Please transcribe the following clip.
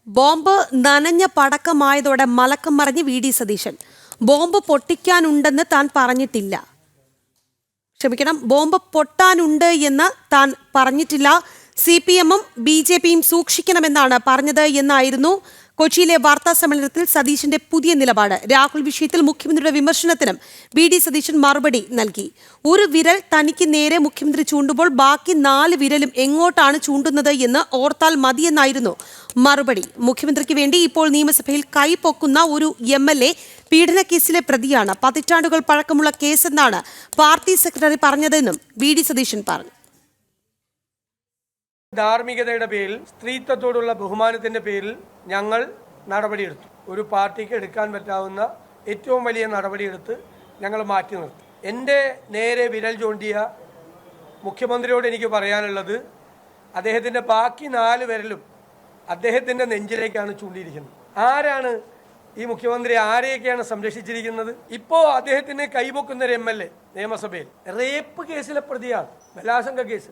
Bomb നനഞ്ഞ പടക്കമായതോടെ മലക്കം മറിഞ്ഞ് V D Satheesan. Bomb പൊട്ടിക്കാനുണ്ടെന്ന് താൻ പറഞ്ഞിട്ടില്ല. ബോംബ് പൊട്ടാനുണ്ട് എന്ന് താൻ പറഞ്ഞിട്ടില്ല. CPM-ഉം BJP-യും സൂക്ഷിക്കണമെന്നാണ് പറഞ്ഞത് എന്നായിരുന്നു കൊച്ചിയിലെ വാർത്താ സമ്മേളനത്തിൽ സതീശന്റെ പുതിയ നിലപാട്. രാഹുൽ വിഷയത്തിൽ മുഖ്യമന്ത്രിയുടെ വിമർശനത്തിനും വി ഡി സതീശൻ മറുപടി നൽകി. ഒരു വിരൽ തനിക്ക് നേരെ മുഖ്യമന്ത്രി ചൂണ്ടുമ്പോൾ ബാക്കി 4 വിരലും എങ്ങോട്ടാണ് ചൂണ്ടുന്നത് എന്ന് ഓർത്താൽ മതിയെന്നായിരുന്നു മറുപടി. മുഖ്യമന്ത്രിക്ക് വേണ്ടി ഇപ്പോൾ നിയമസഭയിൽ കൈപ്പൊക്കുന്ന ഒരു MLA പീഡനക്കേസിലെ പ്രതിയാണ്. 10 പതിറ്റാണ്ടുകൾ പഴക്കമുള്ള കേസെന്നാണ് പാർട്ടി സെക്രട്ടറി പറഞ്ഞതെന്നും വി ഡി സതീശൻ പറഞ്ഞു. ധാർമ്മികതയുടെ പേരിൽ, സ്ത്രീത്വത്തോടുള്ള ബഹുമാനത്തിന്റെ പേരിൽ ഞങ്ങൾ നടപടിയെടുത്തു. ഒരു പാർട്ടിക്ക് എടുക്കാൻ പറ്റാവുന്ന ഏറ്റവും വലിയ നടപടിയെടുത്ത് ഞങ്ങൾ മാറ്റി നിർത്തി. എൻ്റെ നേരെ വിരൽ ചൂണ്ടിയ മുഖ്യമന്ത്രിയോട് എനിക്ക് പറയാനുള്ളത്, അദ്ദേഹത്തിൻ്റെ ബാക്കി 4 വിരലും അദ്ദേഹത്തിൻ്റെ നെഞ്ചിലേക്കാണ് ചൂണ്ടിയിരിക്കുന്നത്. ആരാണ് ഈ മുഖ്യമന്ത്രി ആരെയൊക്കെയാണ് സംരക്ഷിച്ചിരിക്കുന്നത്? ഇപ്പോൾ അദ്ദേഹത്തിന് കൈപൊക്കുന്ന ഒരു MLA നിയമസഭയിൽ റേപ്പ് കേസിലെ പ്രതിയാണ്, ബലാത്സംഗ കേസ്.